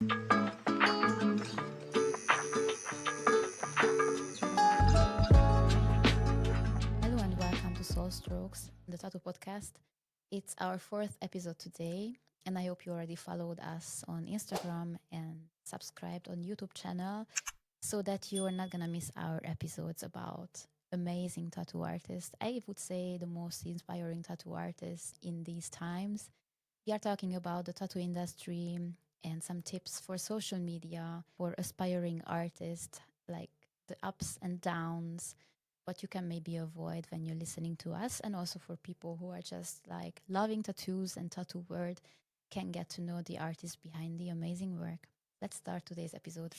Hello and welcome to Soul Strokes, the Tattoo Podcast. It's our fourth episode today, and I hope you already followed us on Instagram and subscribed on YouTube channel so that you are not gonna miss our episodes about amazing tattoo artists. I would say the most inspiring tattoo artists in these times. We are talking about the tattoo industry and some tips for social media for aspiring artists, like the ups and downs, what you can maybe avoid when you're listening to us, and also for people who are just like loving tattoos and tattoo world can get to know the artist behind the amazing work. Let's start today's episode.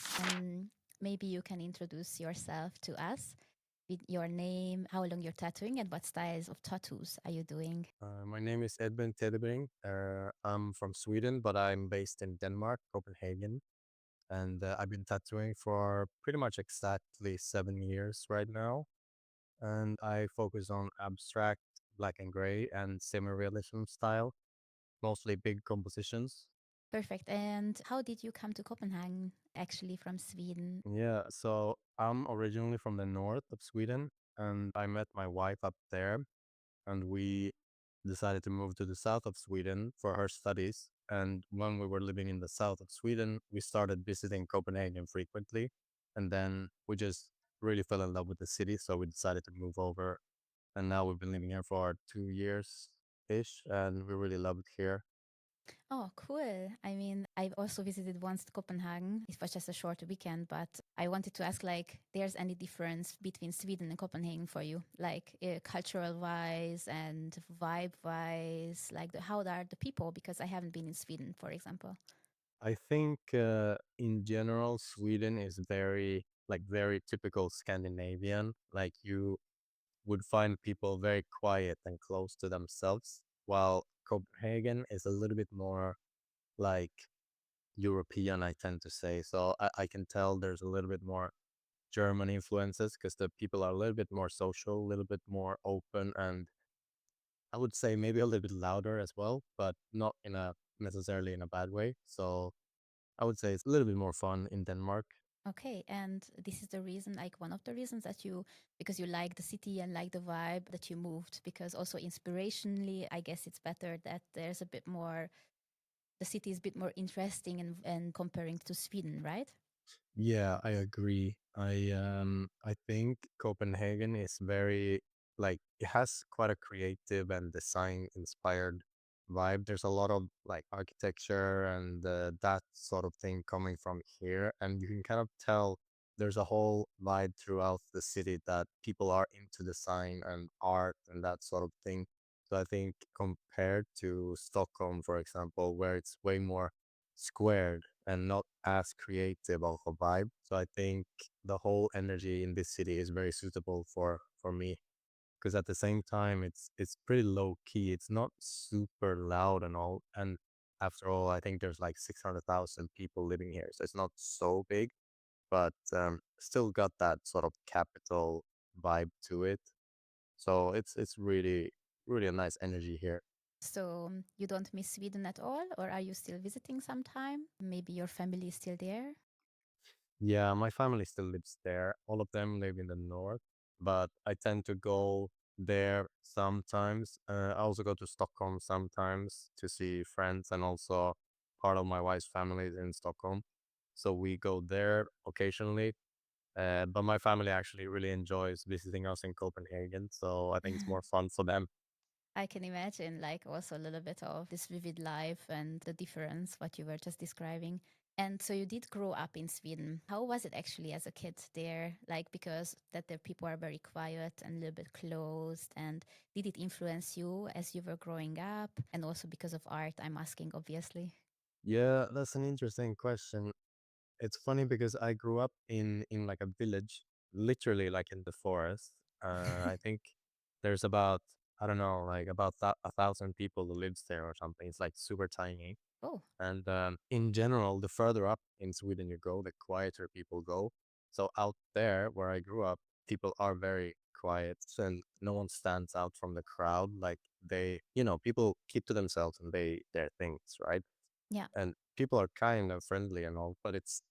Maybe you can introduce yourself to us with your name, how long you're tattooing, and what styles of tattoos are you doing? My name is Tedebring. I'm from Sweden, but I'm based in Denmark, Copenhagen. And I've been tattooing for pretty much exactly 7 years right now. And I focus on abstract, black and gray, and semi-realism style, mostly big compositions. Perfect. And how did you come to Copenhagen, actually from Sweden? Yeah, so I'm originally from the north of Sweden, and I met my wife up there, and we decided to move to the south of Sweden for her studies. And when we were living in the south of Sweden, we started visiting Copenhagen frequently. And then we just really fell in love with the city. So we decided to move over. And now we've been living here for 2 years ish. And we really love it here. Oh, cool. I mean, I've also visited once Copenhagen. It was just a short weekend, but I wanted to ask like, there's any difference between Sweden and Copenhagen for you, like cultural wise and vibe wise, like how are the people? Because I haven't been in Sweden, for example. I think in general, Sweden is very typical Scandinavian. Like you would find people very quiet and close to themselves, while Copenhagen is a little bit more like European, I tend to say. So I can tell there's a little bit more German influences because the people are a little bit more social, a little bit more open, and I would say maybe a little bit louder as well, but not in a necessarily in a bad way. So I would say it's a little bit more fun in Denmark. Okay, and this is the reason, like one of the reasons that because you like the city and like the vibe that you moved, because also inspirationally, I guess it's better that there's a bit more, the city is a bit more interesting and comparing to Sweden, right? Yeah, I agree. I think Copenhagen is very like it has quite a creative and design inspired vibe. There's a lot of like architecture and that sort of thing coming from here, and you can kind of tell there's a whole vibe throughout the city that people are into design and art and that sort of thing. So I think compared to Stockholm, for example, where it's way more squared and not as creative of a vibe. So I think the whole energy in this city is very suitable for me because at the same time it's pretty low key. It's not super loud and all. And after all, I think there's like 600,000 people living here, so it's not so big, but still got that sort of capital vibe to it. So it's really a nice energy here. So you don't miss Sweden at all, or are you still visiting sometime? Maybe your family is still there. Yeah, my family still lives there. All of them live in the north, but I tend to go there sometimes. I also go to Stockholm sometimes to see friends, and also part of my wife's family is in Stockholm. So we go there occasionally. But my family actually really enjoys visiting us in Copenhagen. So I think it's more fun for them. I can imagine, like, also a little bit of this vivid life and the difference, what you were just describing. And so you did grow up in Sweden. How was it actually as a kid there? Like, because that the people are very quiet and a little bit closed. And did it influence you as you were growing up? And also because of art, I'm asking, obviously. Yeah, that's an interesting question. It's funny because I grew up in like a village, literally like in the forest. I think there's about I don't know, like about 1,000 people who lives there or something. It's like super tiny. Oh, And in general, the further up in Sweden you go, the quieter people go. So out there where I grew up, people are very quiet and no one stands out from the crowd. Like people keep to themselves and they their things, right? yeah. people are kind and friendly and all, but it's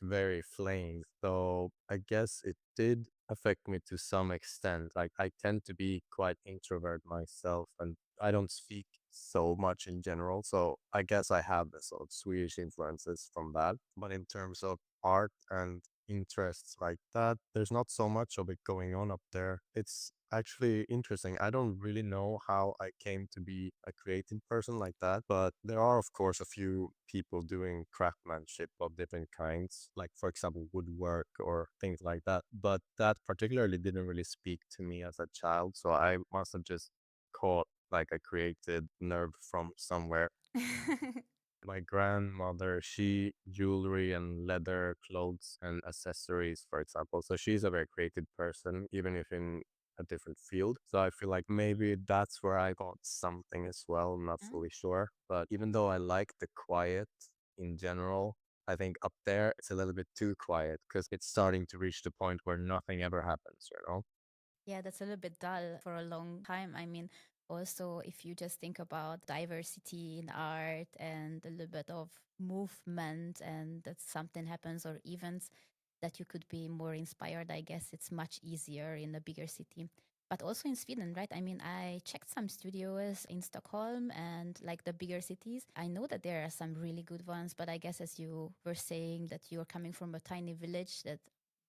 very plain. So I guess it did affect me to some extent. Like I tend to be quite introvert myself and I don't speak so much in general. So I guess I have the sort of Swedish influences from that. But in terms of art and interests like that, there's not so much of it going on up there. It's actually interesting. I don't really know how I came to be a creative person like that, but there are, of course, a few people doing craftsmanship of different kinds, like, for example, woodwork or things like that. But that particularly didn't really speak to me as a child. So I must have just caught like a creative nerve from somewhere. My grandmother, she jewelry and leather clothes and accessories, for example. So she's a very creative person, even if in a different field. So I feel like maybe that's where I got something as well. I'm not Mm. fully sure. But even though I like the quiet in general, I think up there it's a little bit too quiet because it's starting to reach the point where nothing ever happens, you know? Yeah, that's a little bit dull for a long time. I mean, also, if you just think about diversity in art and a little bit of movement and that something happens or events that you could be more inspired, I guess it's much easier in a bigger city. But also in Sweden, right? I mean, I checked some studios in Stockholm and like the bigger cities. I know that there are some really good ones, but I guess as you were saying that you're coming from a tiny village that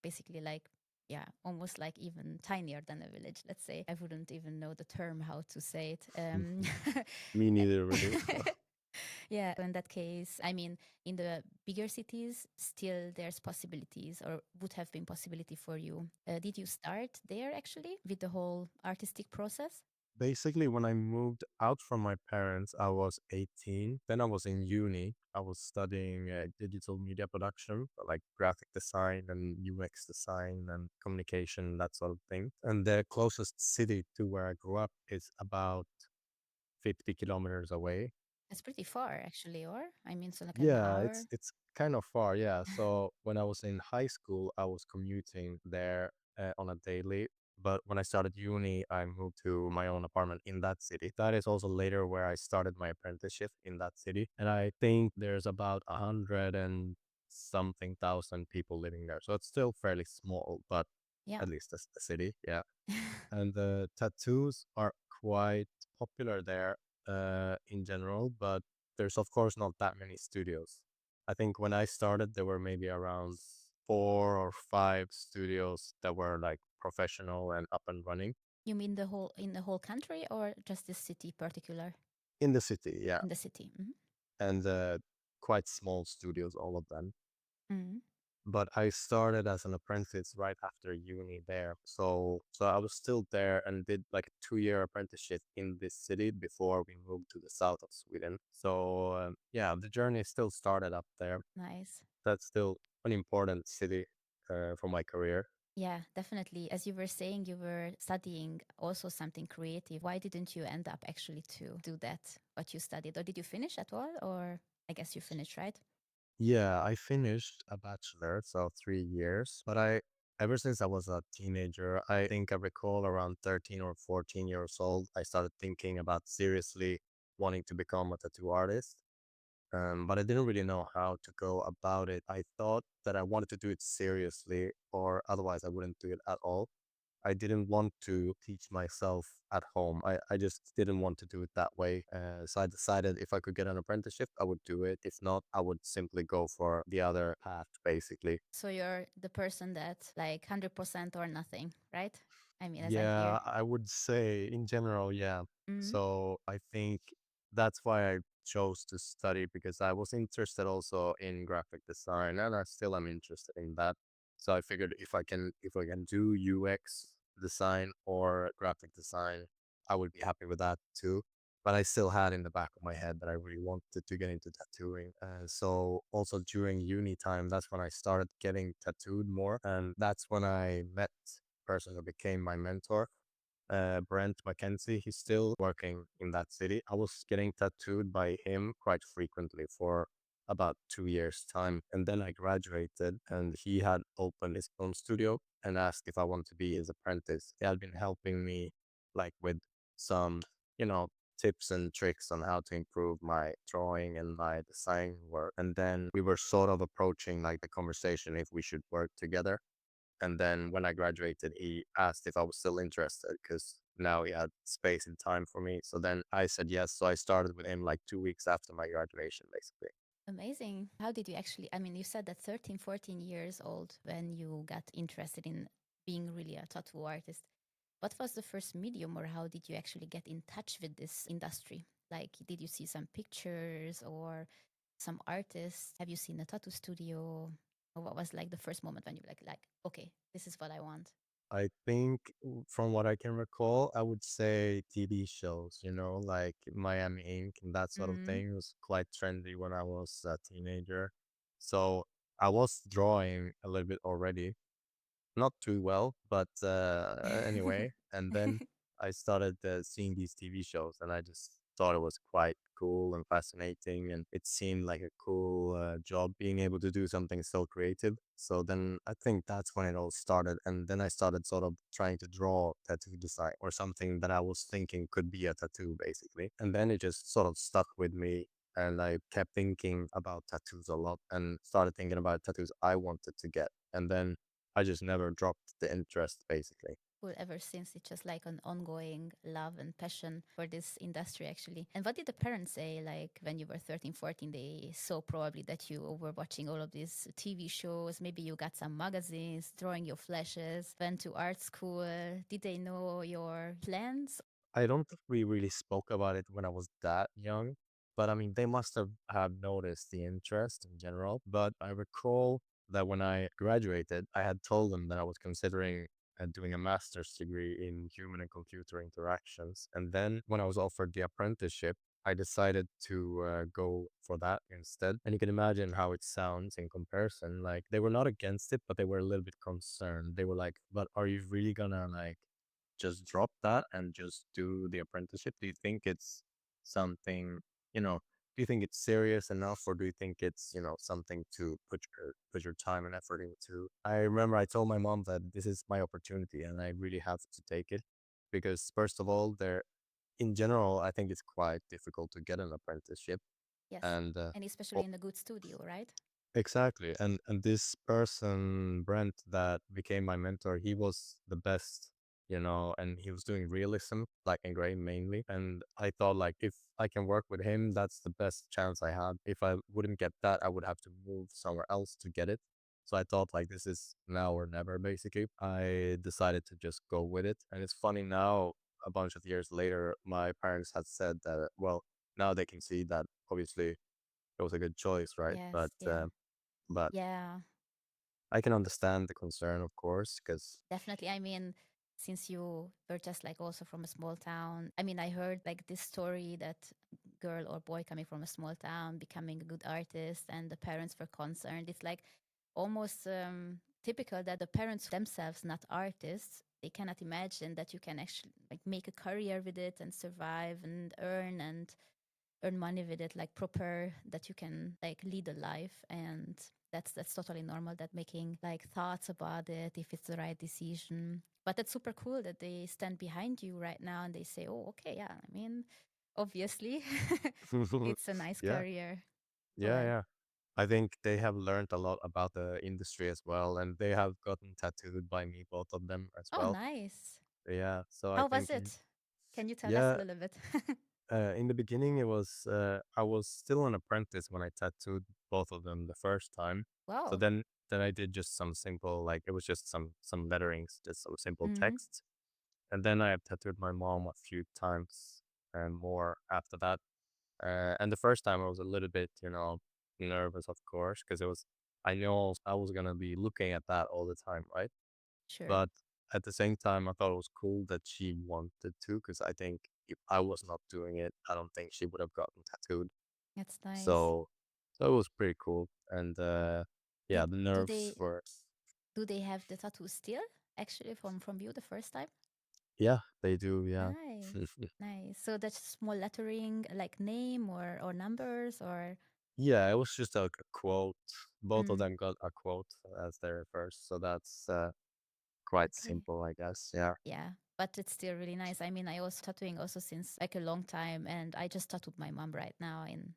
basically like yeah, almost like even tinier than a village, let's say. I wouldn't even know the term how to say it. Me neither, really. Yeah, so in that case, I mean, in the bigger cities, still there's possibilities or would have been possibility for you. Did you start there actually with the whole artistic process? Basically, when I moved out from my parents, I was 18. Then I was in uni. I was studying digital media production, like graphic design and UX design and communication, that sort of thing. And the closest city to where I grew up is about 50 kilometers away. It's pretty far actually, or I mean, so like an Yeah, hour. it's kind of far. Yeah. So when I was in high school, I was commuting there on a daily. But when I started uni, I moved to my own apartment in that city. That is also later where I started my apprenticeship in that city. And I think there's about 100 and something thousand people living there. So it's still fairly small, but Yeah. at least a city. Yeah. And the tattoos are quite popular there in general, but there's of course not that many studios. I think when I started, there were maybe around 4 or 5 studios that were like professional and up and running You mean the whole in the whole country or just this city particular in the city. Yeah, in the city? and quite small studios, all of them. Hmm. But I started as an apprentice right after uni there. So I was still there and did like a 2 year apprenticeship in this city before we moved to the south of Sweden. So yeah, the journey still started up there. Nice. That's still an important city for my career. Yeah, definitely. As you were saying, you were studying also something creative. Why didn't you end up actually to do that, what you studied? Or did you finish at all? Or I guess you finished, right? Yeah, I finished a bachelor, so 3 years. But ever since I was a teenager, I think I recall around 13 or 14 years old, I started thinking about seriously wanting to become a tattoo artist. But I didn't really know how to go about it. I thought that I wanted to do it seriously, or otherwise I wouldn't do it at all. I didn't want to teach myself at home. I just didn't want to do it that way. So I decided if I could get an apprenticeship, I would do it. If not, I would simply go for the other path, basically. So you're the person that like 100% or nothing, right? I mean, as I hear. Yeah, I would say in general, yeah. Mm. So I think that's why I chose to study because I was interested also in graphic design and I still am interested in that. So I figured if I can do UX design or graphic design, I would be happy with that too. But I still had in the back of my head that I really wanted to get into tattooing. So also during uni time, that's when I started getting tattooed more. And that's when I met person who became my mentor, Brent Mackenzie. He's still working in that city. I was getting tattooed by him quite frequently for about 2 years' time. And then I graduated and he had opened his own studio and asked if I wanted to be his apprentice. He had been helping me like with some, you know, tips and tricks on how to improve my drawing and my design work. And then we were sort of approaching like the conversation if we should work together. And then when I graduated, he asked if I was still interested because now he had space and time for me. So then I said yes. So I started with him like 2 weeks after my graduation, basically. Amazing. How did you actually, I mean, you said that 13, 14 years old when you got interested in being really a tattoo artist. What was the first medium, or how did you actually get in touch with this industry? Like, did you see some pictures or some artists? Have you seen a tattoo studio? Or what was like the first moment when you like, okay, this is what I want? I think from what I can recall, I would say TV shows, like Miami Ink and that sort of Mm. thing was quite trendy when I was a teenager. So I was drawing a little bit already, not too well, but anyway. And then I started seeing these TV shows, and I just thought it was quite cool and fascinating, and it seemed like a cool job being able to do something so creative. So then I think that's when it all started, and then I started sort of trying to draw tattoo design or something that I was thinking could be a tattoo, basically. And then it just sort of stuck with me. And I kept thinking about tattoos a lot and started thinking about tattoos I wanted to get. And then I just never dropped the interest, basically. Cool. Ever since, it's just like an ongoing love and passion for this industry, actually. And what did the parents say, like when you were 13, 14? They saw probably that you were watching all of these TV shows. Maybe you got some magazines, drawing your flashes, went to art school. Did they know your plans? I don't think we really spoke about it when I was that young, but I mean, they must have noticed the interest in general. But I recall that when I graduated, I had told them that I was considering doing a master's degree in human and computer interactions. And then when I was offered the apprenticeship, I decided to go for that instead. And you can imagine how it sounds in comparison. Like they were not against it, but they were a little bit concerned. They were like, "But are you really gonna like just drop that and just do the apprenticeship? Do you think it's something, do you think it's serious enough, or do you think it's, something to put your time and effort into?" I remember I told my mom that this is my opportunity and I really have to take it because first of all, there in general, I think it's quite difficult to get an apprenticeship. Yes. And And especially in a good studio, right? exactly. And this person, Brent, that became my mentor, he was the best, and he was doing realism, like engraving mainly. And I thought like if I can work with him, that's the best chance I had. If I wouldn't get that, I would have to move somewhere else to get it. So I thought like this is now or never basically. I decided to just go with it. And it's funny now, a bunch of years later, my parents had said that, well, now they can see that obviously it was a good choice, right? Yes. But Yeah. but Yeah. I can understand the concern, of course, because Definitely. I mean, since you were just like also from a small town, I mean, I heard like this story that girl or boy coming from a small town becoming a good artist and the parents were concerned. It's like almost typical that the parents themselves, not artists, they cannot imagine that you can actually like make a career with it and survive and earn money with it, like proper, that you can like lead a life. And that's totally normal, that making like thoughts about it, if it's the right decision. But it's super cool that they stand behind you right now and they say, oh, okay, yeah, I mean, obviously it's a nice yeah, career. yeah, Well, yeah. I think they have learned a lot about the industry as well, and they have gotten tattooed by me, both of them as oh, well. nice. Yeah, so I How was think, it? Can you tell us a yeah, little bit? in the beginning, I was still an apprentice when I tattooed both of them the first time. So Wow. then I did just some simple, like it was just some letterings, just some simple Mm-hmm. text. And then I have tattooed my mom a few times and more after that. And the first time I was a little bit, nervous, of course, because I know I was gonna be looking at that all the time, right? Sure. But at the same time, I thought it was cool that she wanted to, because I think if I was not doing it, I don't think she would have gotten tattooed. That's nice. So, so it was pretty cool. And yeah, Did the do nerves they were, do they have the tattoo still actually from you the first time? yeah, they do, yeah. Nice. Nice. So that's small lettering, like name or numbers or Yeah, it was just a quote. Both of mm, them got a quote as their first, so that's quite okay. simple, I guess. Yeah. Yeah. but it's still really nice. I mean, I also tattooing also since like a long time, and I just tattooed my mom right now in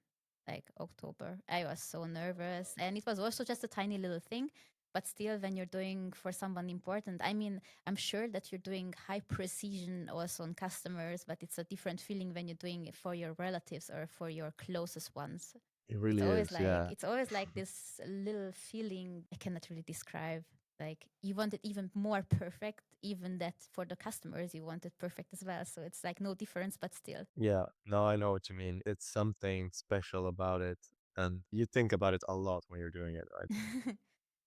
like October. I was so nervous, and it was also just a tiny little thing. But still, when you're doing for someone important, I mean, I'm sure that you're doing high precision also on customers, but it's a different feeling when you're doing it for your relatives or for your closest ones. It really is, yeah. It's always like this little feeling I cannot really describe. Like you want it even more perfect, even that for the customers you want it perfect as well. So it's like no difference, but still. Yeah, no, I know what you mean. It's something special about it, and you think about it a lot when you're doing it, right?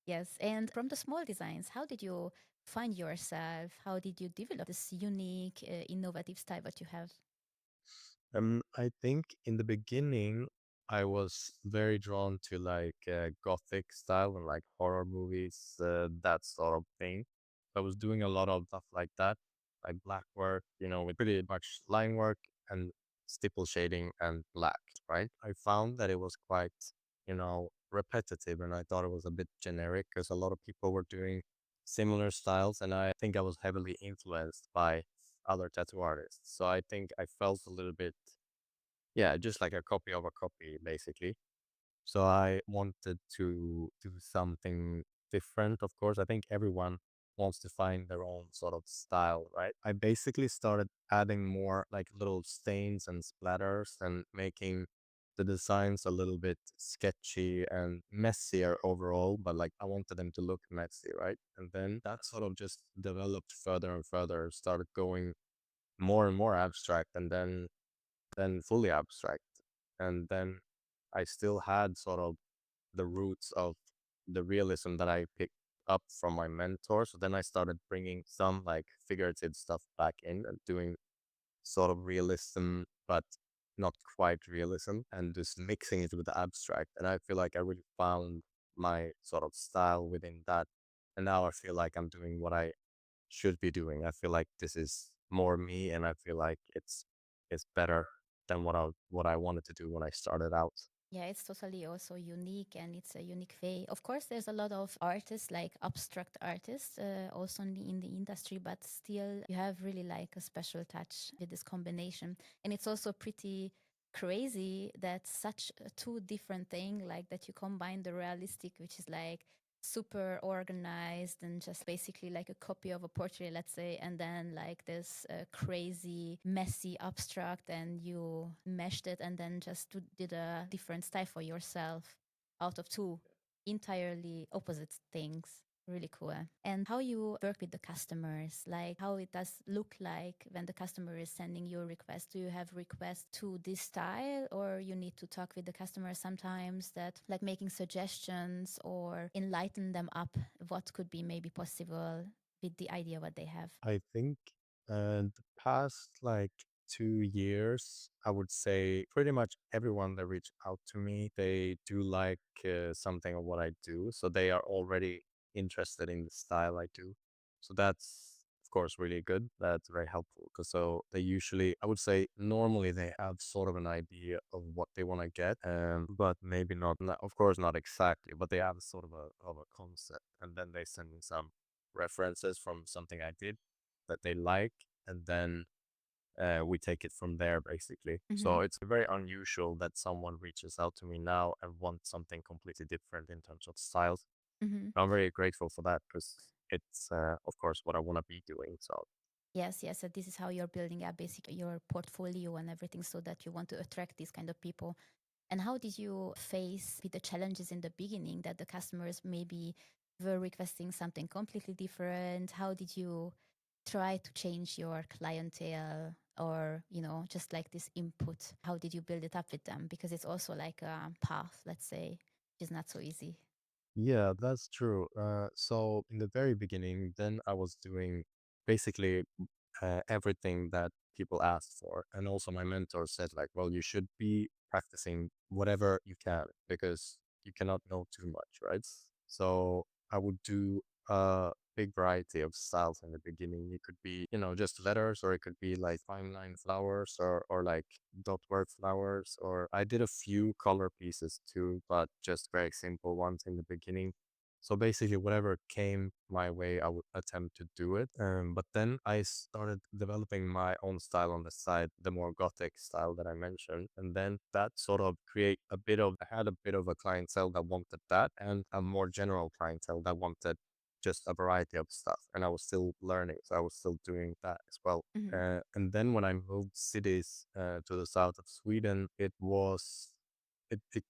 Yes. And from the small designs, how did you find yourself? How did you develop this unique, innovative style that you have? I think in the beginning, I was very drawn to like gothic style and like horror movies, that sort of thing. I was doing a lot of stuff like that, like black work, with pretty much line work and stipple shading and black, right? I found that it was quite, repetitive, and I thought it was a bit generic because a lot of people were doing similar styles, and I think I was heavily influenced by other tattoo artists. So I think I felt a little bit, yeah, just like a copy of a copy, basically. So I wanted to do something different, of course. I think everyone wants to find their own sort of style, right? I basically started adding more like little stains and splatters and making the designs a little bit sketchy and messier overall, but like I wanted them to look messy, right? And then that sort of just developed further and further, started going more and more abstract, and then fully abstract. And then I still had sort of the roots of the realism that I picked up from my mentor. So then I started bringing some like figurative stuff back in and doing sort of realism, but not quite realism, and just mixing it with the abstract. And I feel like I really found my sort of style within that. And now I feel like I'm doing what I should be doing. I feel like this is more me, and I feel like it's better than what I wanted to do when I started out. Yeah, it's totally also unique and it's a unique way. Of course, there's a lot of artists, like abstract artists, also in the industry, but still you have really like a special touch with this combination. And it's also pretty crazy that such a two different thing, like that you combine the realistic, which is like super organized and just basically like a copy of a portrait, let's say, and then like this crazy, messy abstract, and you meshed it and then just did a different style for yourself out of two entirely opposite things. Really cool. And how you work with the customers, like how it does look like when the customer is sending you a request. Do you have requests to this style, or you need to talk with the customer sometimes that like making suggestions or enlighten them up what could be maybe possible with the idea what they have? I think the past like 2 years, I would say pretty much everyone that reach out to me, they do like something of what I do. So they are already interested in the style I do. So that's, of course, really good. That's very helpful because so they usually, I would say, normally they have sort of an idea of what they want to get, but maybe not, of course, not exactly, but they have sort of a concept, and then they send me some references from something I did that they like, and then we take it from there basically. Mm-hmm. So it's very unusual that someone reaches out to me now and wants something completely different in terms of styles. Mm-hmm. I'm very grateful for that because it's, of course, what I want to be doing. So Yes, yes. So this is how you're building up basically your portfolio and everything so that you want to attract these kind of people. And how did you face with the challenges in the beginning that the customers maybe were requesting something completely different? How did you try to change your clientele, or, just like this input? How did you build it up with them? Because it's also like a path, let's say, which is not so easy. yeah, that's true. So in the very beginning, then I was doing basically everything that people asked for. And also my mentor said like, well, you should be practicing whatever you can because you cannot know too much, right? So I would do a big variety of styles in the beginning. It could be, just letters, or it could be like fine line flowers, or like dot work flowers, or I did a few color pieces too, but just very simple ones in the beginning. So basically, whatever came my way, I would attempt to do it. But then I started developing my own style on the side, the more gothic style that I mentioned. And then that sort of I had a bit of a clientele that wanted that and a more general clientele that wanted just a variety of stuff. And I was still learning, so I was still doing that as well. Hmm. And then when I moved cities to the south of Sweden, it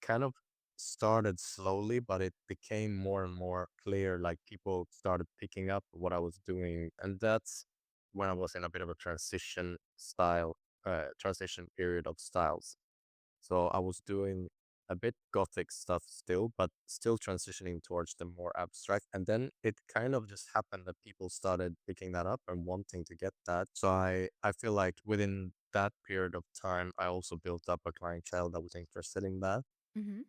kind of started slowly, but it became more and more clear. Like people started picking up what I was doing, and that's when I was in a bit of a transition period of styles. So I was doing a bit gothic stuff still, but still transitioning towards the more abstract. And then it kind of just happened that people started picking that up and wanting to get that. So I feel like within that period of time, I also built up a clientele that was interested in that.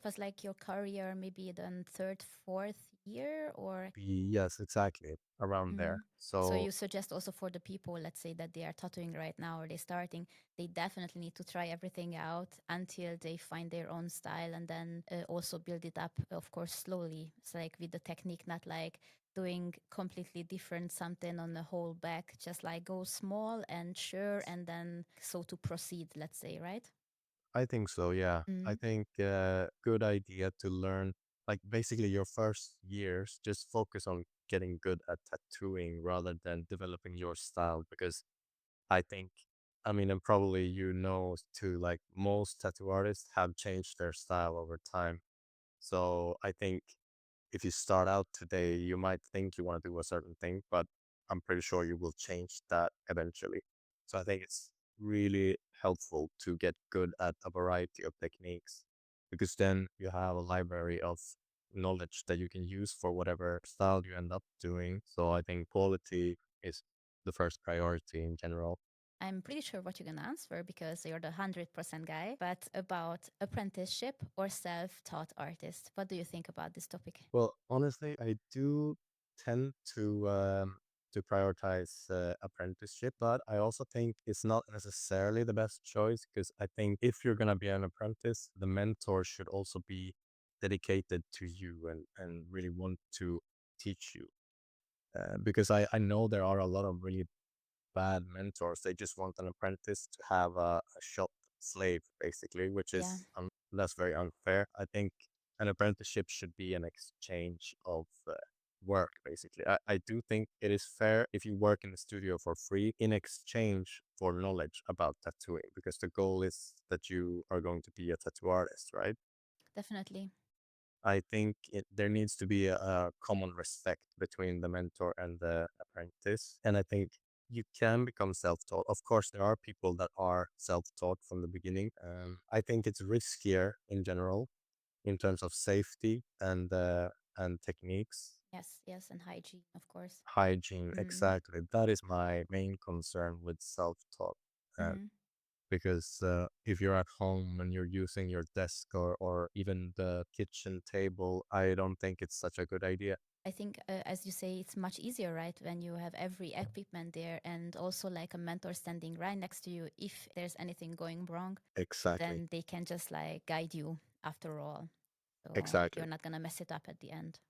It was like your career, maybe then third, fourth year, or Yes, exactly. Around there. so So you suggest also for the people, let's say that they are tattooing right now or they're starting, they definitely need to try everything out until they find their own style and then also build it up, of course, slowly. It's like with the technique, not like doing completely different something on the whole back, just like go small and sure and then so to proceed, let's say, right? I think so, yeah. I Mm. think good idea to learn, like basically your first years, just focus on getting good at tattooing rather than developing your style. Because I think, I mean, and probably you know too, like most tattoo artists have changed their style over time. So I think if you start out today, you might think you want to do a certain thing, but I'm pretty sure you will change that eventually. So I think it's really helpful to get good at a variety of techniques because then you have a library of knowledge that you can use for whatever style you end up doing. So I think quality is the first priority in general. I'm pretty sure what you're going to answer because you're the 100% guy. But about apprenticeship or self taught artist, what do you think about this topic? Well, honestly, I do tend to prioritize apprenticeship, but I also think it's not necessarily the best choice because I think if you're gonna be an apprentice, the mentor should also be dedicated to you and really want to teach you. Because I know there are a lot of really bad mentors. They just want an apprentice to have a shop slave, basically, which Yeah, is that's very unfair. I think an apprenticeship should be an exchange of work, basically. I do think it is fair if you work in the studio for free in exchange for knowledge about tattooing, because the goal is that you are going to be a tattoo artist, right? definitely. I think there needs to be a common respect between the mentor and the apprentice. And I think you can become self taught. Of course, there are people that are self taught from the beginning. I think it's riskier in general in terms of safety and techniques. Yes, yes. And hygiene, of course. Hygiene, Mm. exactly. That is my main concern with self taught. Mm. Because if you're at home and you're using your desk or even the kitchen table, I don't think it's such a good idea. I think, as you say, it's much easier, right? When you have every equipment there and also like a mentor standing right next to you. If there's anything going wrong, Exactly. then they can just like guide you after all. So Exactly. you're not going to mess it up at the end.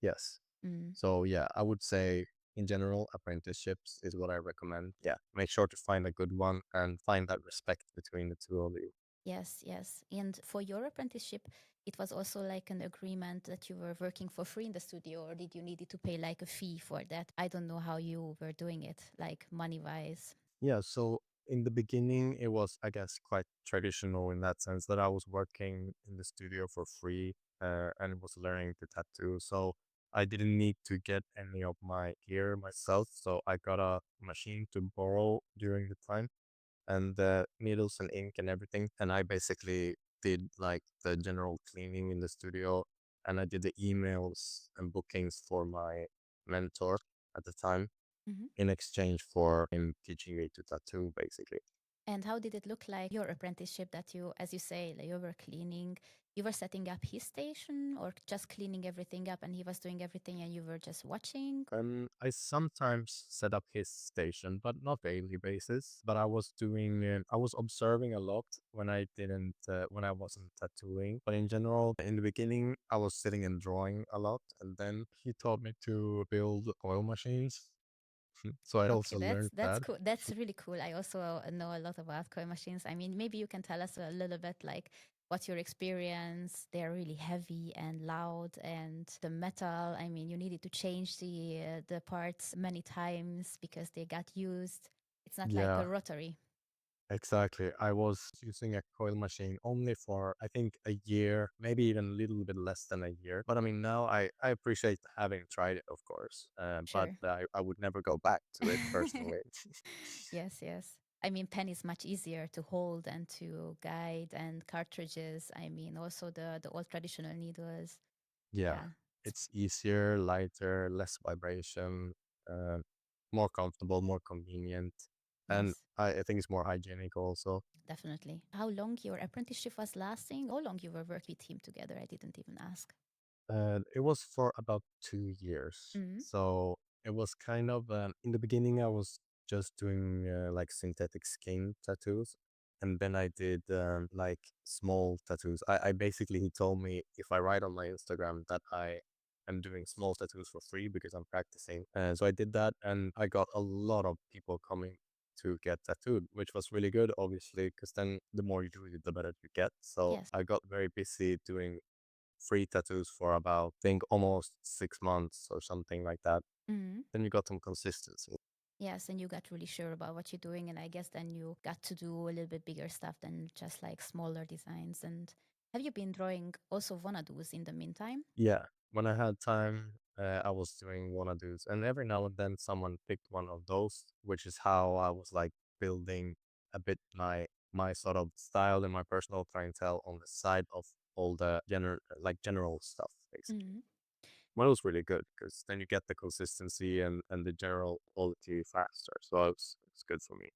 Yes. Mm. So yeah, I would say in general, apprenticeships is what I recommend. Yeah. Make sure to find a good one and find that respect between the two of you. Yes, yes. And for your apprenticeship, it was also like an agreement that you were working for free in the studio, or did you needed to pay like a fee for that? I don't know how you were doing it, like money wise. Yeah, so in the beginning, it was, I guess, quite traditional in that sense that I was working in the studio for free and was learning to tattoo. So I didn't need to get any of my gear myself. So I got a machine to borrow during the time and the needles and ink and everything. And I basically did like the general cleaning in the studio and I did the emails and bookings for my mentor at the time Hmm. in exchange for him teaching me to tattoo, basically. And how did it look like your apprenticeship that you, as you say, like you were cleaning? you were setting up his station or just cleaning everything up and he was doing everything and you were just watching? I sometimes set up his station, but not daily basis. But I was observing a lot when I wasn't tattooing. But in general, in the beginning, I was sitting and drawing a lot. And then he taught me to build oil machines. So I Okay, also learned that's that. cool. That's really cool. I also know a lot about coin machines. I mean, maybe you can tell us a little bit like what's your experience? They're really heavy and loud, and the metal. I mean, you needed to change the parts many times because they got used. It's not like a Yeah, rotary. exactly. I was using a coil machine only for, I think, a year, maybe even a little bit less than a year. But I mean, now I appreciate having tried it, of course. But Sure. I would never go back to it personally. Yes, yes. I mean, pen is much easier to hold and to guide, and cartridges. I mean, also the old traditional needles. Yeah, Yeah. it's easier, lighter, less vibration, uh, more comfortable, more convenient. And Yes. I think it's more hygienic also. Definitely. How long your apprenticeship was lasting? How long you were working with him together? I didn't even ask. It was for about 2 years. Mm. So it was kind of, in the beginning, I was just doing like synthetic skin tattoos. And then I did like small tattoos. I basically, he told me if I write on my Instagram that I am doing small tattoos for free because I'm practicing. So I did that and I got a lot of people coming to get tattooed, which was really good, obviously, because then the more you do it, the better you get. So Yes. I got very busy doing free tattoos for about, I think, almost 6 months or something like that. Mm. Then you got some consistency. Yes, and you got really sure about what you're doing, and I guess then you got to do a little bit bigger stuff than just like smaller designs. And have you been drawing also Vonadoos in the meantime? Yeah, when I had time, I was doing wanna-dos, and every now and then someone picked one of those, which is how I was like building a bit my sort of style and my personal clientele on the side of all the general stuff, basically. Mm. Well, it was really good because then you get the consistency and the general quality faster. So it's good for me.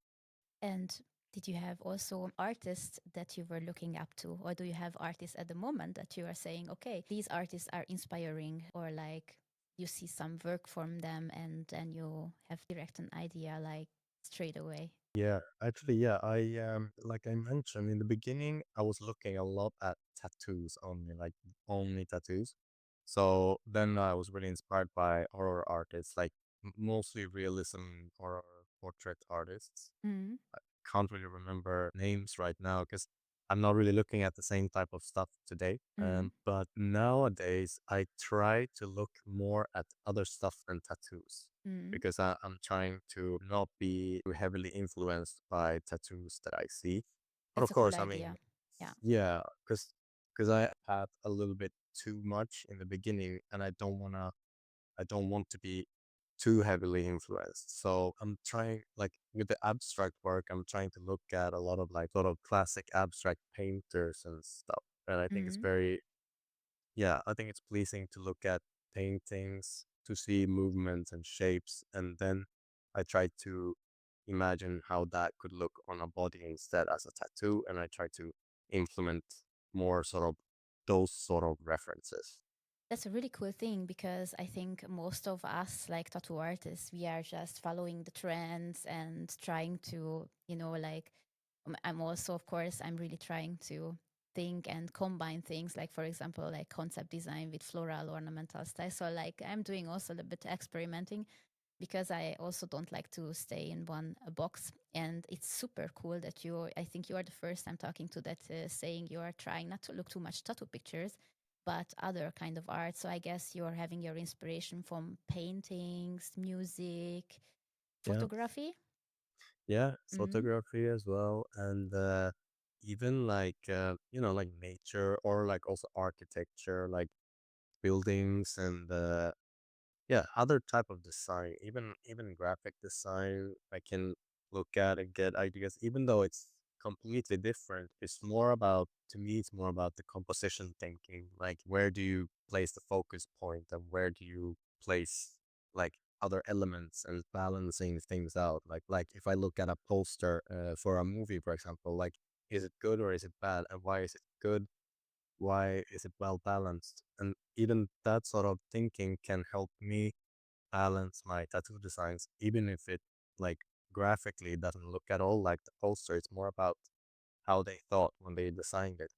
And did you have also artists that you were looking up to, or do you have artists at the moment that you are saying, okay, these artists are inspiring, or like you see some work from them and then you have direct an idea like straight away? Yeah, actually, yeah. I like I mentioned in the beginning, I was looking a lot at tattoos only, like only tattoos. So then I was really inspired by horror artists, like mostly realism horror portrait artists. Mm. Can't really remember names right now because I'm not really looking at the same type of stuff today. Mm. But nowadays, I try to look more at other stuff than tattoos Mm. because I'm trying to not be too heavily influenced by tattoos that I see. But That's of a cool course, I mean, idea. Yeah. yeah, because I had a little bit too much in the beginning, and I don't want to be too heavily influenced. So I'm trying, like with the abstract work, I'm trying to look at a lot of like sort of classic abstract painters and stuff. And I think it's Mm. very, yeah, I think it's pleasing to look at paintings, to see movements and shapes. And then I try to imagine how that could look on a body instead as a tattoo. And I try to implement more sort of those sort of references. That's a really cool thing because I think most of us, like tattoo artists, we are just following the trends and trying to, like, I'm also, of course, I'm really trying to think and combine things, like, for example, like concept design with floral ornamental style. So, like, I'm doing also a little bit experimenting because I also don't like to stay in one box. And it's super cool that I think you are the first I'm talking to that saying you are trying not to look too much tattoo pictures, but other kind of art. So I guess you're having your inspiration from paintings, music, Yeah. photography. Yeah, Mm. photography as well, and even like like nature or like also architecture, like buildings and yeah, other type of design, even graphic design. I can look at and get ideas, even though it's completely different. It's more about to me, it's more about the composition thinking. Like where do you place the focus point and where do you place like other elements and balancing things out. Like if I look at a poster for a movie, for example, like is it good or is it bad, and why is it good? Why is it well balanced? And even that sort of thinking can help me balance my tattoo designs, even if it like graphically doesn't look at all like the poster. It's more about how they thought when they designed it.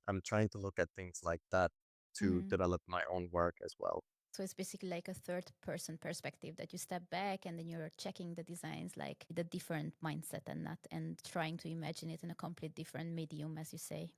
I'm trying to look at things like that to Mhm. develop my own work as well. So it's basically like a third person perspective that you step back and then you're checking the designs like the different mindset and not and trying to imagine it in a complete different medium, as you say.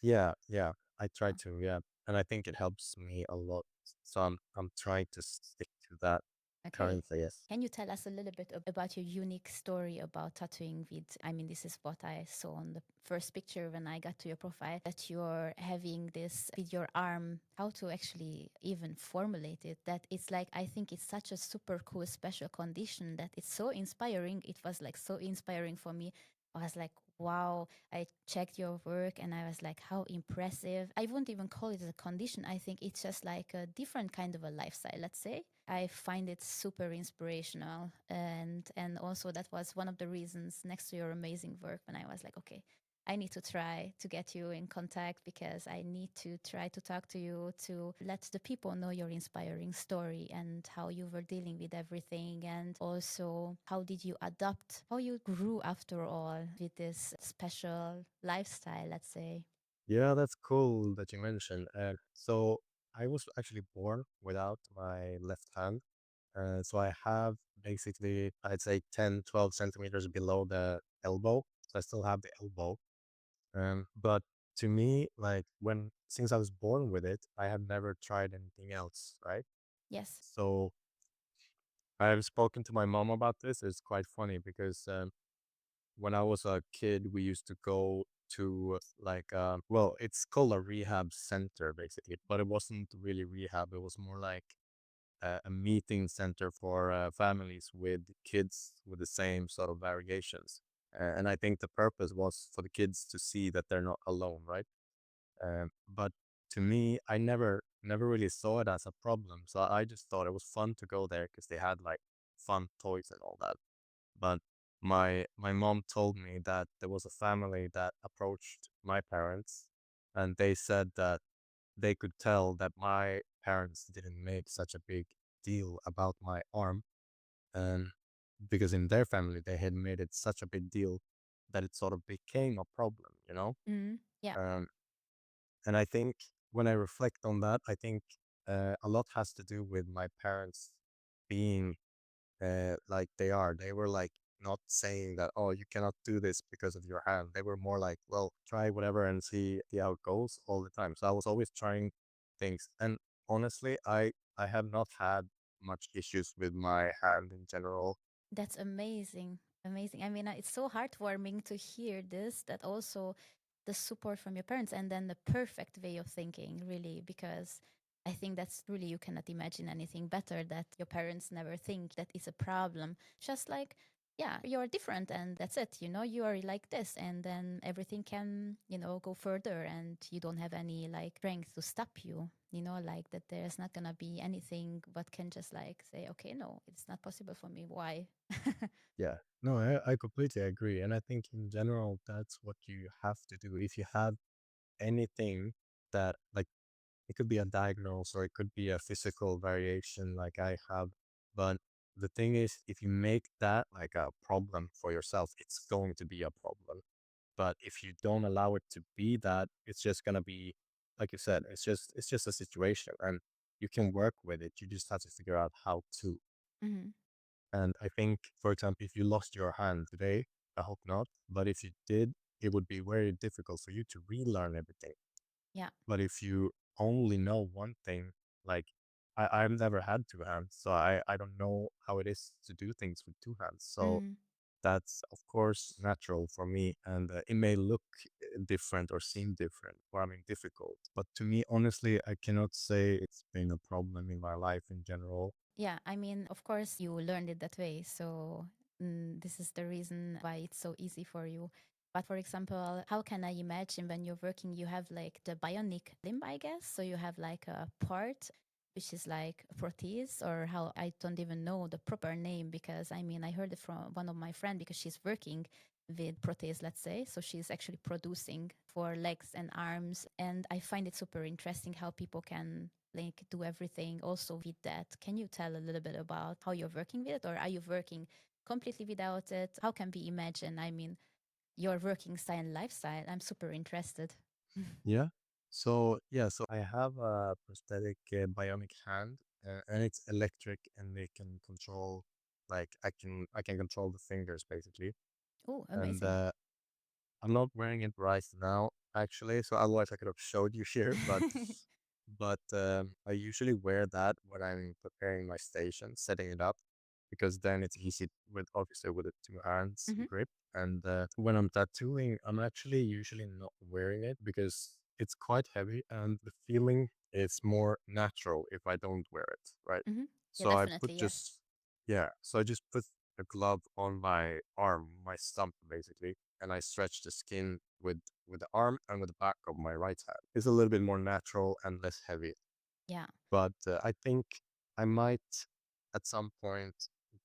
Yeah, yeah, I try Oh, to, yeah, and I think it helps me a lot. So I'm trying to stick to that okay. currently. Yes. Can you tell us a little bit about your unique story about tattooing with? I mean, this is what I saw on the first picture when I got to your profile that you're having this with your arm, how to actually even formulate it. That it's like, I think it's such a super cool special condition that it's so inspiring. It was like so inspiring for me. I was like, wow, I checked your work and I was like, how impressive. I wouldn't even call it a condition. I think it's just like a different kind of a lifestyle, let's say. I find it super inspirational. And also that was one of the reasons next to your amazing work when I was like, okay, I need to try to get you in contact because I need to try to talk to you to let the people know your inspiring story and how you were dealing with everything and also how did you adapt, how you grew after all with this special lifestyle, let's say. Yeah, that's cool that you mentioned. So I was actually born without my left hand. So I have basically, I'd say 10, 12 centimeters below the elbow. So I still have the elbow. But to me, like since I was born with it, I have never tried anything else, right? Yes. So I've spoken to my mom about this. It's quite funny because when I was a kid, we used to go to like, well, it's called a rehab center basically, but it wasn't really rehab. It was more like a meeting center for families with kids with the same sort of variations. And I think the purpose was for the kids to see that they're not alone, right? But to me, I never really saw it as a problem. So I just thought it was fun to go there because they had like fun toys and all that. But my mom told me that there was a family that approached my parents, and they said that they could tell that my parents didn't make such a big deal about my arm, and because in their family they had made it such a big deal that it sort of became a problem, you know. Mm, yeah. Um, and I think when I reflect on that, I think a lot has to do with my parents being like they are. They were like not saying that, oh, you cannot do this because of your hand. They were more like, well, try whatever and see how it goes all the time. So I was always trying things. And honestly, I have not had much issues with my hand in general. That's amazing. Amazing. I mean, it's so heartwarming to hear this, that also the support from your parents and then the perfect way of thinking, really, because I think that's really, you cannot imagine anything better that your parents never think that it's a problem. Just like, yeah, you're different and that's it. You know, you are like this. And then everything can, go further and you don't have any like strength to stop you, like that there's not going to be anything but can just like say, okay, no, it's not possible for me. Why? Yeah. No, I completely agree. And I think in general, that's what you have to do. If you have anything that like it could be a diagnosis or it could be a physical variation like I have. But the thing is, if you make that like a problem for yourself, it's going to be a problem. But if you don't allow it to be that, it's just gonna be, like you said, it's just a situation and you can work with it. You just have to figure out how to. Hmm. And I think, for example, if you lost your hand today, I hope not, but if you did, it would be very difficult for you to relearn everything. Yeah. But if you only know one thing, like I've never had two hands, so I don't know how it is to do things with two hands. So Mm. that's of course natural for me, and it may look different or seem different, or I mean difficult. But to me, honestly, I cannot say it's been a problem in my life in general. Yeah, I mean, of course, you learned it that way. So this is the reason why it's so easy for you. But for example, how can I imagine when you're working, you have like the bionic limb, I guess. So you have like a part which is like a prothesis, or how I don't even know the proper name because I mean, I heard it from one of my friend because she's working. with protease, let's say. So she's actually producing for legs and arms. And I find it super interesting how people can like do everything also with that. Can you tell a little bit about how you're working with it, or are you working completely without it? How can we imagine, I mean, your working style and lifestyle? I'm super interested. Yeah. So I have a prosthetic bionic hand, and it's electric, and it can control, like I can control the fingers basically. Oh, And amazing. I'm not wearing it right now, actually. So otherwise, I could have showed you here. But I usually wear that when I'm preparing my station, setting it up, because then it's easy with obviously with the two hands Hmm. grip. And when I'm tattooing, I'm actually usually not wearing it because it's quite heavy, and the feeling is more natural if I don't wear it, right? Hmm. Yeah, So I put definitely. Yes. just yeah, so I just put a glove on my arm, my stump basically, and I stretch the skin with the arm and with the back of my right hand. It's a little bit more natural and less heavy. Yeah. But I think I might at some point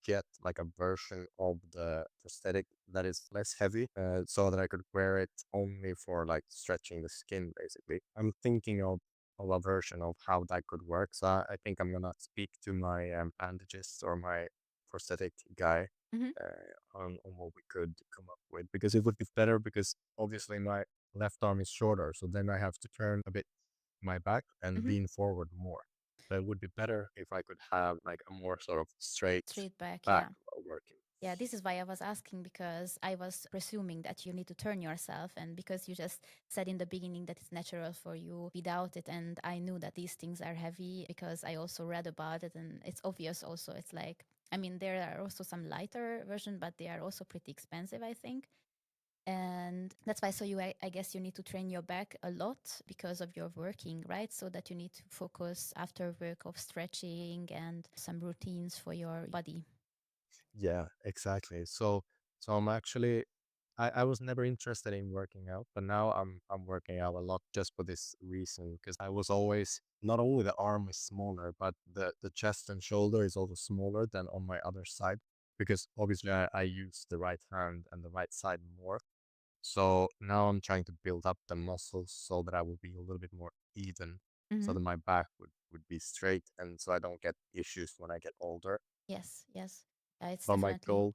get like a version of the prosthetic that is less heavy, so that I could wear it only for like stretching the skin, basically. I'm thinking of a version of how that could work. So I think I'm gonna speak to my bandagist or my prosthetic guy Hmm. on what we could come up with, because it would be better because obviously my left arm is shorter, so then I have to turn a bit my back and Hmm. lean forward more. So it would be better if I could have like a more sort of straight Straight back. back Yeah. while working. Yeah, this is why I was asking, because I was presuming that you need to turn yourself, and because you just said in the beginning that it's natural for you without it, and I knew that these things are heavy because I also read about it, and it's obvious also. It's like, I mean, there are also some lighter version, but they are also pretty expensive, I think. And that's why, so you, I guess you need to train your back a lot because of your working, right? So that you need to focus after work of stretching and some routines for your body. Yeah, exactly. So I'm actually I was never interested in working out, but now I'm working out a lot just for this reason, because I was always not only the arm is smaller, but the chest and shoulder is also smaller than on my other side, because obviously I use the right hand and the right side more. So now I'm trying to build up the muscles so that I will be a little bit more even, so Hmm. that my back would be straight, and so I don't get issues when I get older. Yes, yes. It's But my definitely. goal,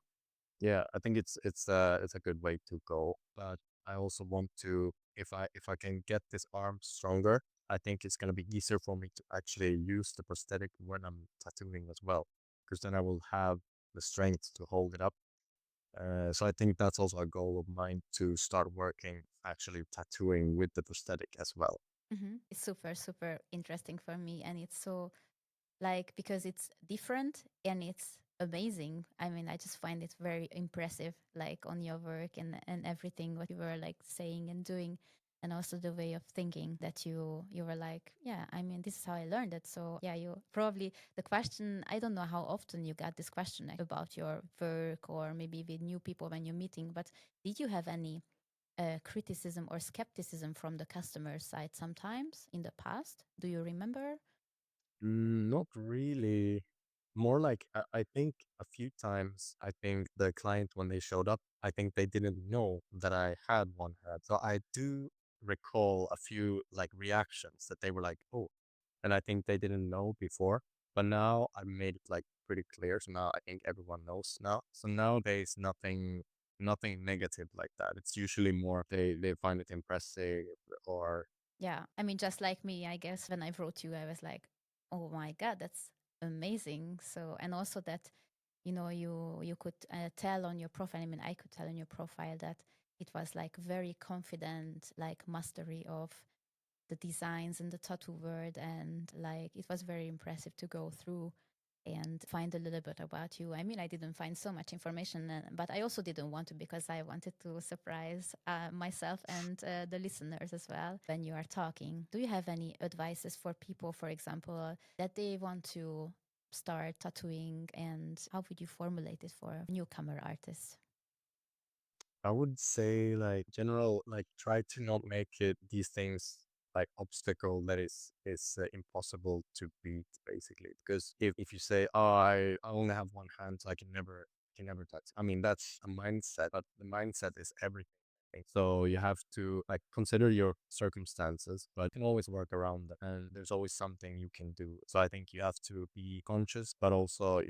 yeah, I think it's a good way to go. But I also want to, if I can get this arm stronger, I think it's gonna be easier for me to actually use the prosthetic when I'm tattooing as well, because then I will have the strength to hold it up. So I think that's also a goal of mine, to start working actually tattooing with the prosthetic as well. It's super, super interesting for me. And it's so, like, because it's different and it's amazing. I mean, I just find it very impressive, like on your work and everything, what you were like saying and doing. And also the way of thinking that you were like, yeah, I mean, this is how I learned it. So yeah, you probably, the question, I don't know how often you got this question about your work or maybe with new people when you're meeting, but did you have any criticism or skepticism from the customer side sometimes in the past? Do you remember? Not really. More like I think a few times, I think the client, when they showed up, I think they didn't know that I had one hand. So I do recall a few like reactions that they were like, "Oh," and I think they didn't know before. But now I made it like pretty clear. So now I think everyone knows now. So nowadays, nothing negative like that. It's usually more they find it impressive, or Yeah, I mean, just like me, I guess when I wrote you, I was like, "Oh my God, that's amazing!" So, and also that you could tell on your profile. I mean, I could tell on your profile that it was like very confident, like mastery of the designs and the tattoo word, and like it was very impressive to go through and find a little bit about you. I mean, I didn't find so much information, but I also didn't want to, because I wanted to surprise myself and the listeners as well when you are talking. Do you have any advices for people, for example, that they want to start tattooing, and how would you formulate it for newcomer artists? I would say like general, like try to not make it these things like obstacle that is impossible to beat, basically. Because if you say, oh, I only have one hand, so I can never can never touch. I mean, that's a mindset, but the mindset is everything. So you have to like consider your circumstances, but you can always work around them. And there's always something you can do. So I think you have to be conscious, but also,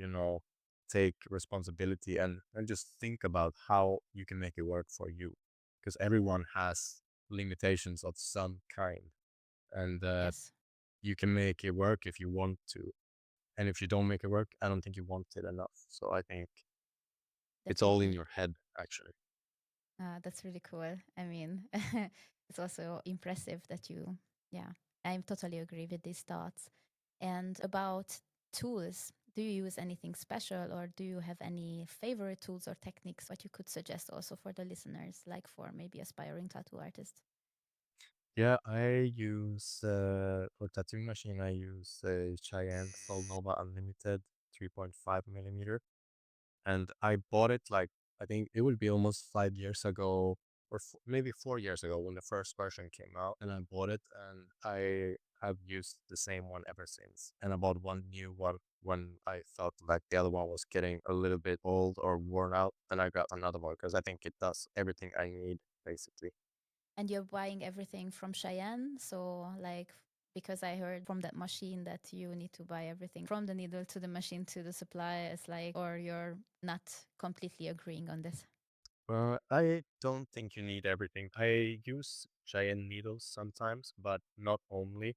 take responsibility and just think about how you can make it work for you. Because everyone has limitations of some kind. And Yes, you can make it work if you want to. And if you don't make it work, I don't think you want it enough. So I think it's all in definitely. your head, actually. That's really cool. I mean, it's also impressive that you, yeah, I totally agree with these thoughts. And about tools, do you use anything special or do you have any favorite tools or techniques what you could suggest also for the listeners, like for maybe aspiring tattoo artists? Yeah, I use for tattooing machine, I use Cheyenne Solnova Unlimited 3.5 millimeter. And I bought it like, I think it would be almost 5 years ago or maybe 4 years ago when the first version came out. And I bought it and I have used the same one ever since. And I bought one new one when I felt like the other one was getting a little bit old or worn out. And I got another one because I think it does everything I need, basically. And you're buying everything from Cheyenne. So, like, because I heard from that machine that you need to buy everything from the needle to the machine to the supply. It's like, or you're not completely agreeing on this. I don't think you need everything. I use giant needles sometimes, but not only.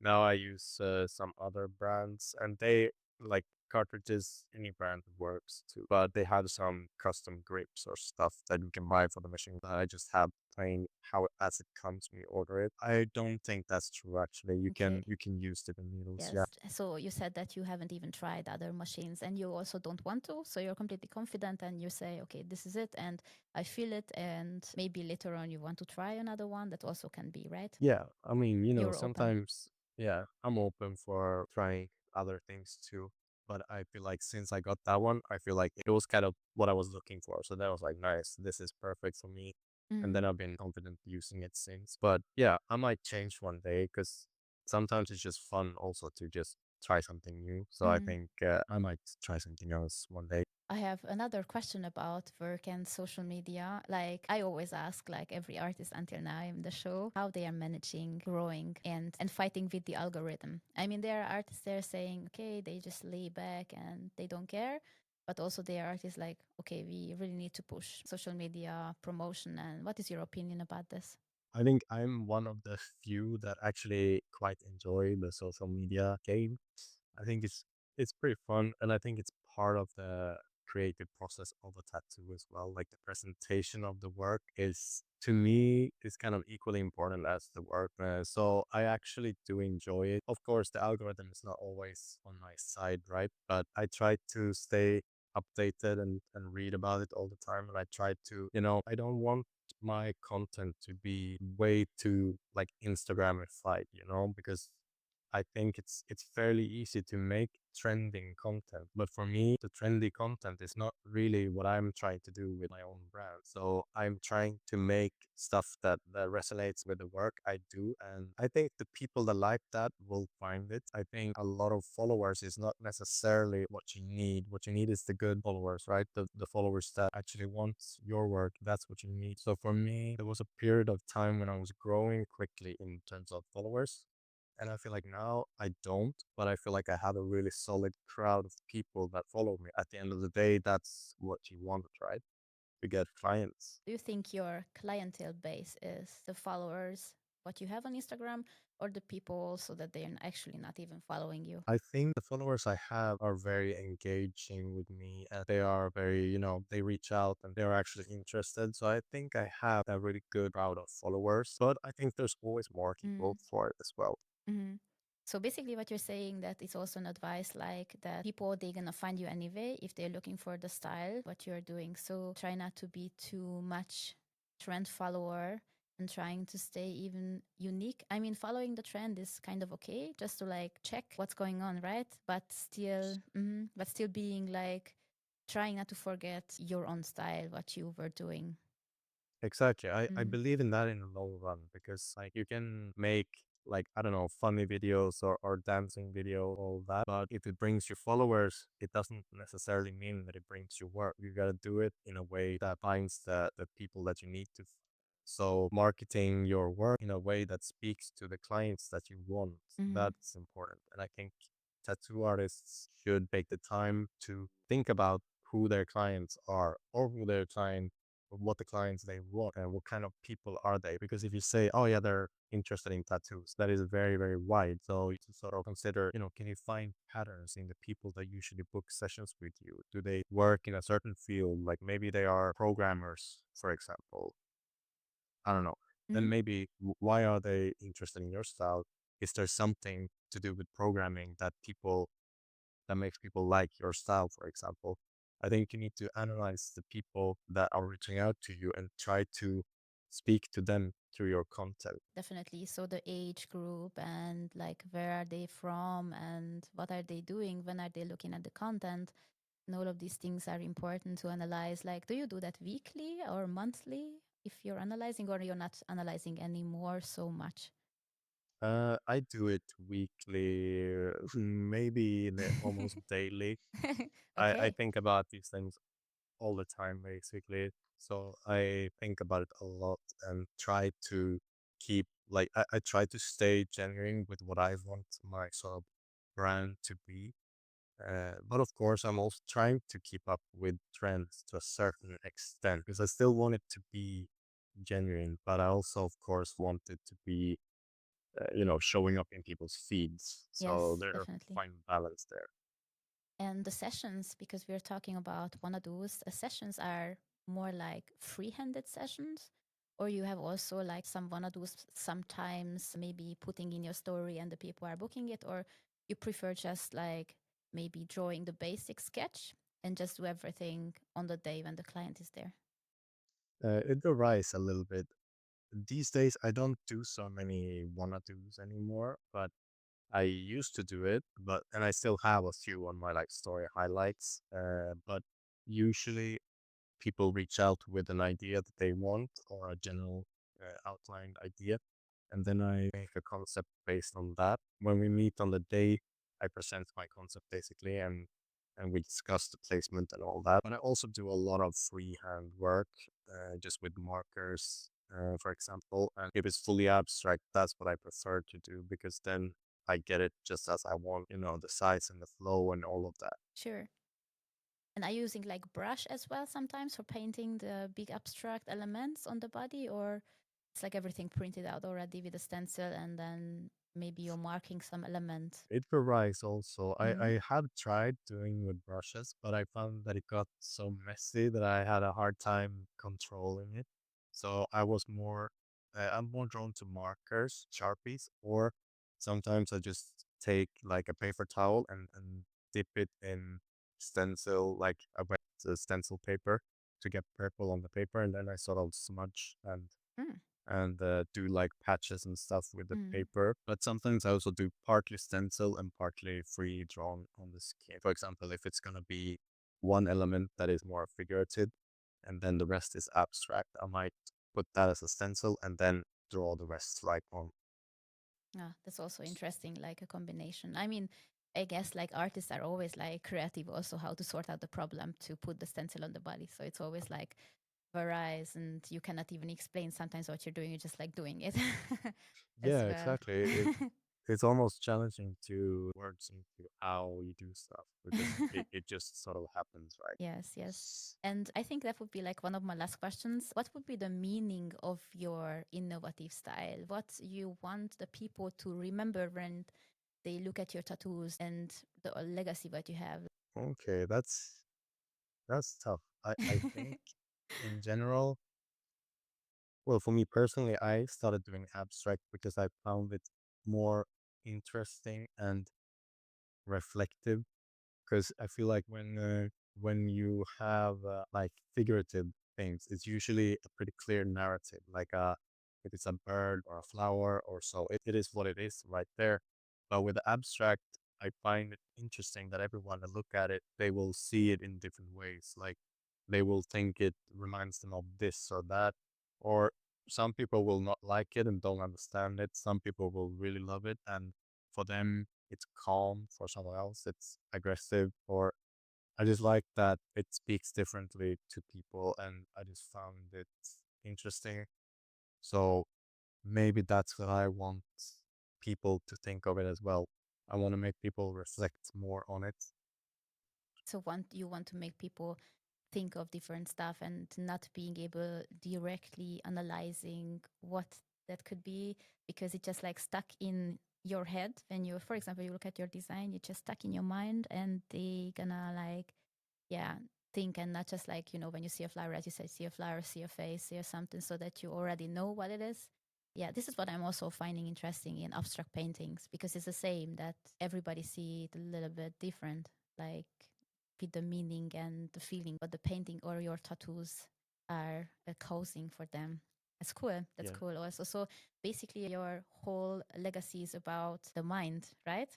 Now I use some other brands, and they like cartridges. Any brand works too, but they have some custom grips or stuff that you can buy for the machine. I just have plain how as it comes when you order it. I don't think that's true. Actually, you Okay. can you can use different needles. Yeah. Yes. So you said that you haven't even tried other machines and you also don't want to. So you're completely confident and you say, okay, this is it. And I feel it. And maybe later on you want to try another one. That also can be, right? Yeah, I mean, You're open. sometimes, yeah, I'm open for trying other things too. But I feel like since I got that one, I feel like it was kind of what I was looking for. So that was like, nice, this is perfect for me. And then Mm, I've been confident using it since. But yeah, I might change one day because sometimes it's just fun also to just try something new. So I mm. think I might try something else one day. I have another question about work and social media. Like I always ask, like every artist until now in the show, how they are managing growing and fighting with the algorithm. I mean, there are artists there saying, okay, they just lay back and they don't care. But also there are artists like, okay, we really need to push social media promotion. And what is your opinion about this? I think I'm one of the few that actually quite enjoy the social media game. I think it's pretty fun, and I think it's part of the creative process of a tattoo as well. Like the presentation of the work is to me is kind of equally important as the work. So I actually do enjoy it. Of course, the algorithm is not always on my side, right? But I try to stay updated and read about it all the time. And I try to, I don't want my content to be way too like Instagramified, because I think it's fairly easy to make trending content. But for me, the trendy content is not really what I'm trying to do with my own brand. So I'm trying to make stuff that resonates with the work I do. And I think the people that like that will find it. I think a lot of followers is not necessarily what you need. What you need is the good followers, right? The followers that actually want your work. That's what you need. So for me, there was a period of time when I was growing quickly in terms of followers. And I feel like now I don't, but I feel like I have a really solid crowd of people that follow me. At the end of the day, that's what you want, right? To get clients. Do you think your clientele base is the followers, what you have on Instagram, or the people also that they're actually not even following you? I think the followers I have are very engaging with me and they are very, they reach out and they're actually interested. So I think I have a really good crowd of followers, but I think there's always more people Mm. for it as well. Hmm. So basically, what you're saying that it's also an advice like that people they're gonna find you anyway if they're looking for the style what you're doing. So try not to be too much trend follower and trying to stay even unique. I mean, following the trend is kind of okay, just to like check what's going on, right? But still being like trying not to forget your own style, what you were doing. Exactly. I Mm. believe in that in the long run because like you can make like, I don't know, funny videos or dancing video, all that. But if it brings you followers, it doesn't necessarily mean that it brings you work. You got to do it in a way that finds the people that you need to. So marketing your work in a way that speaks to the clients that you want, Hmm. that's important. And I think tattoo artists should take the time to think about who their clients are or who their client what the clients they want and what kind of people are they. Because if you say, oh yeah, they're interested in tattoos, that is very, very wide. So you to sort of consider, can you find patterns in the people that usually book sessions with you? Do they work in a certain field? Like maybe they are programmers, for example. I don't know. Then Hmm. maybe why are they interested in your style? Is there something to do with programming that makes people like your style, for example? I think you need to analyze the people that are reaching out to you and try to speak to them through your content. Definitely. So the age group and like where are they from and what are they doing? When are they looking at the content? And all of these things are important to analyze. Like, do you do that weekly or monthly if you're analyzing, or you're not analyzing anymore so much? I do it weekly, maybe almost daily. I Okay. think about these things all the time, basically. So I think about it a lot and try to keep, like, I try to stay genuine with what I want my sort of brand to be. But of course, I'm also trying to keep up with trends to a certain extent because I still want it to be genuine, but I also, of course, want it to be, showing up in people's feeds. So Yes, there's a definitely. fine balance there. And the sessions, because we're talking about wanna do's, sessions are more like free-handed sessions, or you have also like some wanna do's sometimes maybe putting in your story and the people are booking it, or you prefer just like maybe drawing the basic sketch and just do everything on the day when the client is there. It varies a little bit. These days, I don't do so many wanna do's anymore, but I used to do it, and I still have a few on my like story highlights. But usually people reach out with an idea that they want or a general outlined idea, and then I make a concept based on that. When we meet on the day, I present my concept basically, and we discuss the placement and all that. But I also do a lot of freehand work, just with markers, for example. And if it's fully abstract, that's what I prefer to do because then I get it just as I want, the size and the flow and all of that. Sure. And are you using like brush as well sometimes for painting the big abstract elements on the body, or it's like everything printed out already with a stencil and then maybe you're marking some element? It varies also. Mm-hmm. I have tried doing with brushes, but I found that it got so messy that I had a hard time controlling it. So I'm more drawn to markers, Sharpies, or sometimes I just take like a paper towel and dip it in stencil, like a wet stencil paper to get purple on the paper. And then I sort of smudge and do like patches and stuff with the Mm-hmm. paper. But sometimes I also do partly stencil and partly free drawn on the skin. For example, if it's going to be one element that is more figurative and then the rest is abstract, I might put that as a stencil and then draw the rest right on. Ah, that's also interesting, like a combination. I mean, I guess like artists are always like creative also how to sort out the problem to put the stencil on the body. So it's always like varies and you cannot even explain sometimes what you're doing, you're just like doing it as Yeah, well. exactly. It's almost challenging to words into how you do stuff because it just sort of happens, right? Yes, yes. And I think that would be like one of my last questions. What would be the meaning of your innovative style? What you want the people to remember when they look at your tattoos and the legacy that you have? Okay, that's tough. I think in general, well, for me personally, I started doing abstract because I found it more interesting and reflective. Because I feel like when you have like figurative things, it's usually a pretty clear narrative. Like if it's a bird or a flower or so, it is what it is right there. But with the abstract, I find it interesting that everyone that look at it, they will see it in different ways. Like they will think it reminds them of this or that, or some people will not like it and don't understand it. Some people will really love it, and for them it's calm. For someone else, it's aggressive. Or I just like that it speaks differently to people, and I just found it interesting. So maybe that's what I want people to think of it as well. I want to make people reflect more on it. So you want to make people think of different stuff and not being able directly analyzing what that could be, because it just like stuck in your head when you, for example, you look at your design, it's just stuck in your mind, and they gonna like, yeah, think, and not just like, when you see a flower, as you say, see a flower, see a face, see something, so that you already know what it is. Yeah, this is what I'm also finding interesting in abstract paintings, because it's the same that everybody see it a little bit different, like with the meaning and the feeling what the painting or your tattoos are causing for them. That's cool. That's Yeah. cool also. So basically your whole legacy is about the mind, right?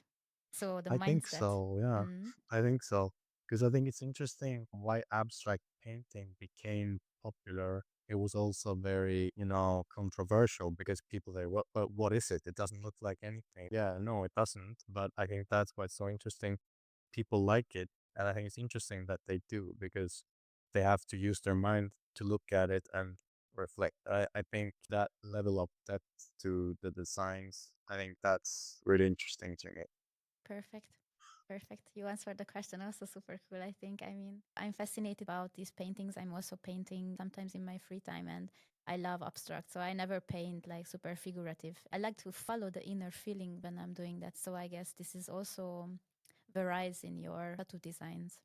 So the I think mindset. so, yeah. Mm, I think so. Because I think it's interesting why abstract painting became popular. It was also very, controversial because people say, what is it? It doesn't look like anything. Yeah, no, it doesn't. But I think that's why it's so interesting. People like it. And I think it's interesting that they do because they have to use their mind to look at it and reflect. I think that level of depth to the designs, I think that's really interesting to me. perfect. Perfect. You answered the question. Also super cool, I think. I mean, I'm fascinated about these paintings. I'm also painting sometimes in my free time, and I love abstract. So I never paint like super figurative. I like to follow the inner feeling when I'm doing that. So I guess this is also varies in your tattoo designs.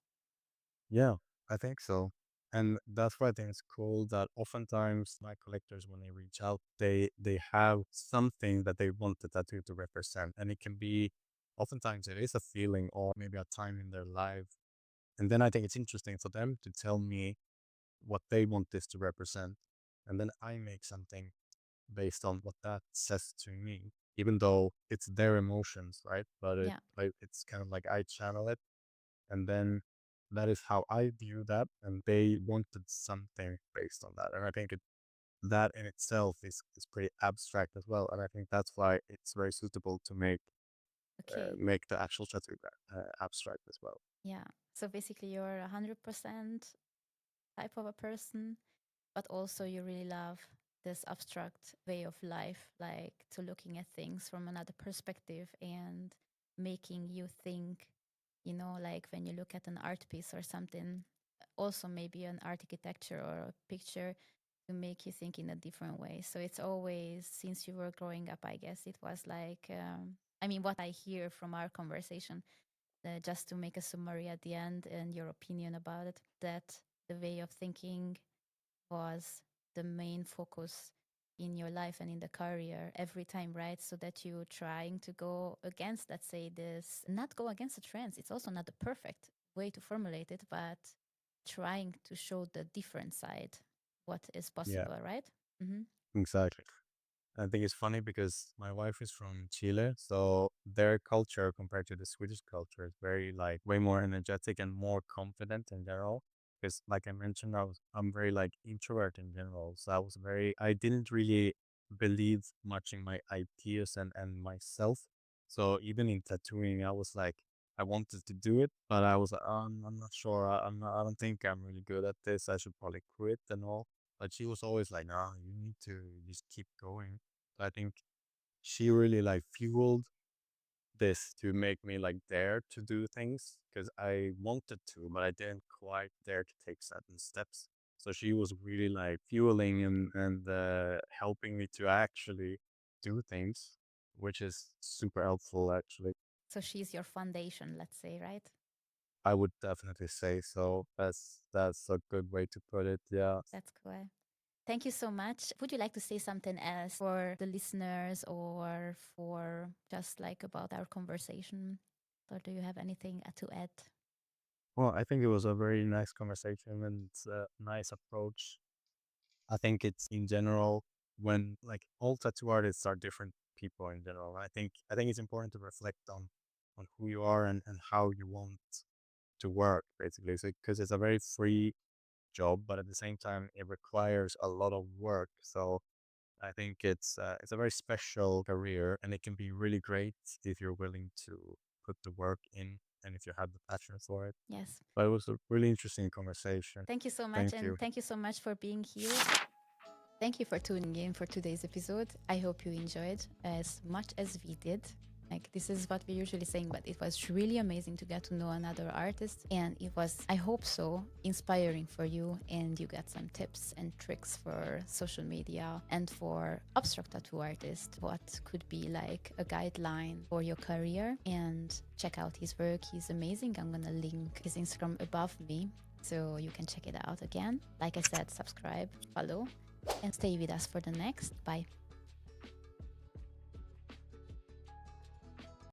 Yeah, I think so. And that's why I think it's cool that oftentimes my collectors, when they reach out, they have something that they want the tattoo to represent. And it can be oftentimes it is a feeling or maybe a time in their life. And then I think it's interesting for them to tell me what they want this to represent. And then I make something based on what that says to me, even though it's their emotions, right? But Yeah. it's kind of like I channel it, and then that is how I view that. And they wanted something based on that. And I think that in itself is pretty abstract as well. And I think that's why it's very suitable to Okay. make the actual tattoo abstract as well. Yeah. So basically, you're 100% type of a person, but also you really love this abstract way of life, like to looking at things from another perspective and making you think, like when you look at an art piece or something, also maybe an architecture or a picture, to make you think in a different way. So it's always, since you were growing up, I guess it was like, I mean, what I hear from our conversation, just to make a summary at the end and your opinion about it, that the way of thinking was the main focus in your life and in the career every time, right? So that you're trying to go against, let's say, this, not go against the trends. It's also not the perfect way to formulate it, but trying to show the different side, what is Yeah, possible, right? Mm-hmm. exactly. I think it's funny because my wife is from Chile, so their culture compared to the Swedish culture is very like way more energetic and more confident in general. Because like I mentioned, I'm very like introvert in general. So I didn't really believe much in my ideas and myself. So even in tattooing, I was like I wanted to do it, but I was like, I'm not sure. I don't think I'm really good at this. I should probably quit and all. But she was always like, no, you need to just keep going. So I think she really like fueled this to make me like dare to do things because I wanted to, but I didn't quite dare to take certain steps. So she was really like fueling and helping me to actually do things, which is super helpful actually. So she's your foundation, let's say, right? I would definitely say so. That's a good way to put it. Yeah. That's cool. Thank you so much. Would you like to say something else for the listeners or for just like about our conversation? Or do you have anything to add? Well, I think it was a very nice conversation and it's a nice approach. I think it's in general when like all tattoo artists are different people in general. I think it's important to reflect on who you are and how you want to work basically. So because it's a very free job, but at the same time it requires a lot of work. So I think it's a very special career, and it can be really great if you're willing to put the work in and if you have the passion for it. Yes. But it was a really interesting conversation. Thank you so much. Thank And you. thank you so much for being here. Thank you for tuning in for today's episode. I hope you enjoyed as much as we did. Like, this is what we're usually saying, but it was really amazing to get to know another artist. And it was, I hope so, inspiring for you. And you got some tips and tricks for social media and for abstract tattoo artists, what could be like a guideline for your career. And check out his work. He's amazing. I'm going to link his Instagram above me, so you can check it out again. Like I said, subscribe, follow, and stay with us for the next. Bye.